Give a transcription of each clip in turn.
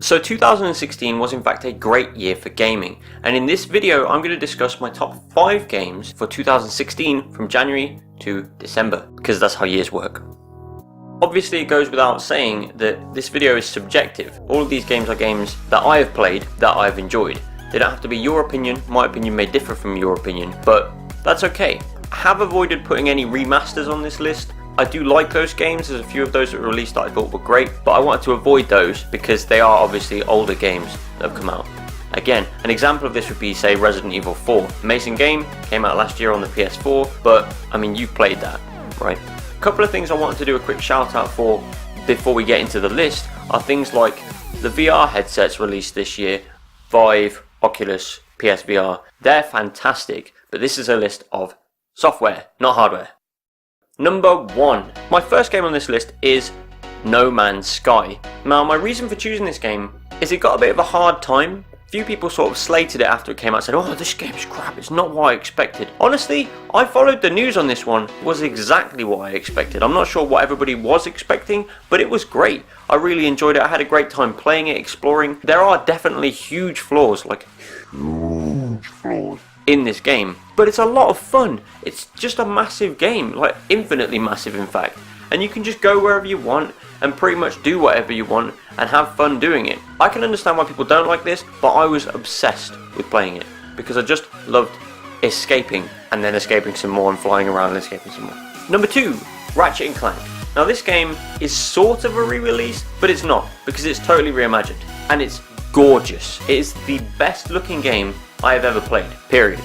So 2016 was in fact a great year for gaming, and in this video I'm going to discuss my top 5 games for 2016 from January to December, because that's how years work. Obviously it goes without saying that this video is subjective. All of these games are games that I have played, that I've enjoyed. They don't have to be your opinion, my opinion may differ from your opinion, but that's okay. I have avoided putting any remasters on this list. I do like those games, there's a few of those that were released that I thought were great, but I wanted to avoid those because they are obviously older games that have come out. Again, an example of this would be, say, Resident Evil 4. Amazing game, came out last year on the PS4, but I mean, you've played that, right? A couple of things I wanted to do a quick shout out for before we get into the list are things like the VR headsets released this year, Vive, Oculus, PSVR. They're fantastic, but this is a list of software, not hardware. Number 1. My first game on this list is No Man's Sky. Now, my reason for choosing this game is it got a bit of a hard time. Few people sort of slated it after it came out and said, oh, this game's crap, it's not what I expected. Honestly, I followed the news on this one. It was exactly what I expected. I'm not sure what everybody was expecting, but it was great. I really enjoyed it. I had a great time playing it, exploring. There are definitely huge flaws, like huge flaws in this game, but it's a lot of fun. It's just a massive game, like infinitely massive in fact, and you can just go wherever you want and pretty much do whatever you want and have fun doing it. I can understand why people don't like this, but I was obsessed with playing it because I just loved escaping and then escaping some more and flying around and escaping some more. Number 2, Ratchet and Clank. Now this game is sort of a re-release, but it's not, because it's totally reimagined and it's gorgeous. It is the best looking game I have ever played, period.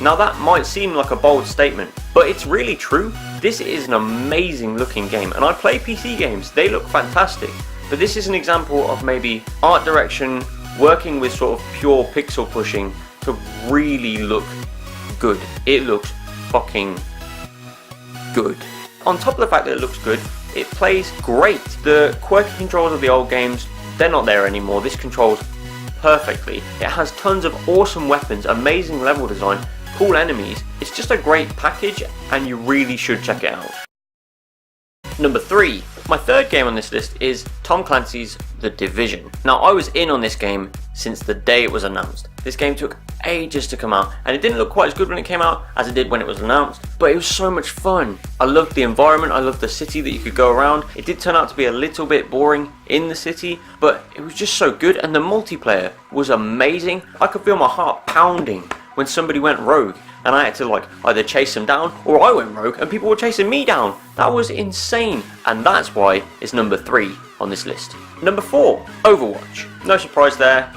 Now that might seem like a bold statement, but it's really true. This is an amazing looking game, and I play PC games, they look fantastic, but this is an example of maybe art direction working with sort of pure pixel pushing to really look good. It looks fucking good. On top of the fact that it looks good, it plays great. The quirky controls of the old games, they're not there anymore. This controls perfectly. It has tons of awesome weapons, amazing level design, cool enemies. It's just a great package and you really should check it out. Number 3. My third game on this list is Tom Clancy's The Division. Now I was in on this game since the day it was announced. This game took ages to come out and it didn't look quite as good when it came out as it did when it was announced, but it was so much fun. I loved the environment, I loved the city that you could go around. It did turn out to be a little bit boring in the city, but it was just so good and the multiplayer was amazing. I could feel my heart pounding when somebody went rogue and I had to like either chase them down or I went rogue and people were chasing me down. That was insane, and that's why it's number 3 on this list. Number 4, Overwatch. No surprise there,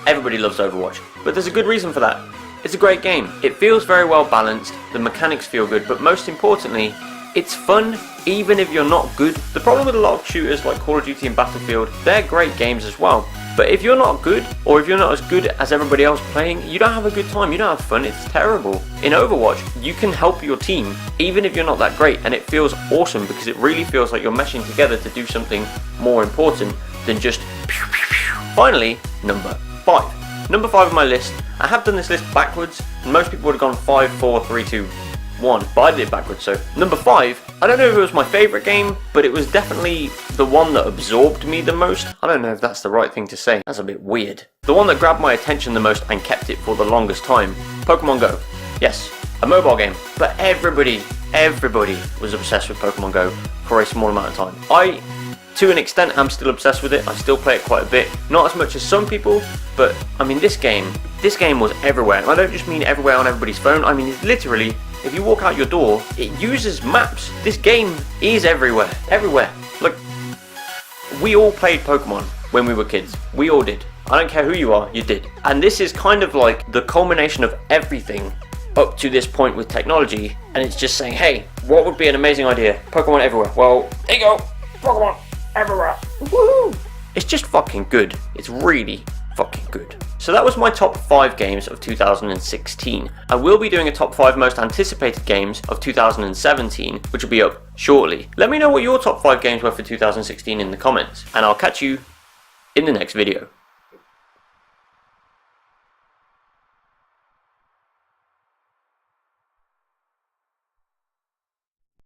everybody loves Overwatch, but there's a good reason for that. It's a great game. It feels very well balanced, the mechanics feel good, but most importantly, it's fun even if you're not good. The problem with a lot of shooters like Call of Duty and Battlefield, they're great games as well, but if you're not good, or if you're not as good as everybody else playing, you don't have a good time, you don't have fun, it's terrible. In Overwatch, you can help your team even if you're not that great, and it feels awesome because it really feels like you're meshing together to do something more important than just pew, pew, pew. Finally, number 5. Number 5 on my list. I have done this list backwards, and most people would have gone 5, 4, 3, 2, 1, but I did it backwards. So number 5, I don't know if it was my favourite game, but it was definitely the one that absorbed me the most. I don't know if that's the right thing to say, that's a bit weird. The one that grabbed my attention the most and kept it for the longest time, Pokemon Go. Yes, a mobile game, but everybody was obsessed with Pokemon Go for a small amount of time. I, to an extent, am still obsessed with it. I still play it quite a bit, not as much as some people, but I mean this game was everywhere. And I don't just mean everywhere on everybody's phone, I mean it's literally, if you walk out your door, it uses maps. This game is everywhere. Like, we all played Pokemon when we were kids. We all did. I don't care who you are, you did. And this is kind of like the culmination of everything up to this point with technology. And it's just saying, hey, what would be an amazing idea? Pokemon everywhere. Well, there you go. Pokemon everywhere. Woohoo! It's just fucking good. It's really fucking good. So that was my top 5 games of 2016. I will be doing a top 5 most anticipated games of 2017, which will be up shortly. Let me know what your top 5 games were for 2016 in the comments, and I'll catch you in the next video.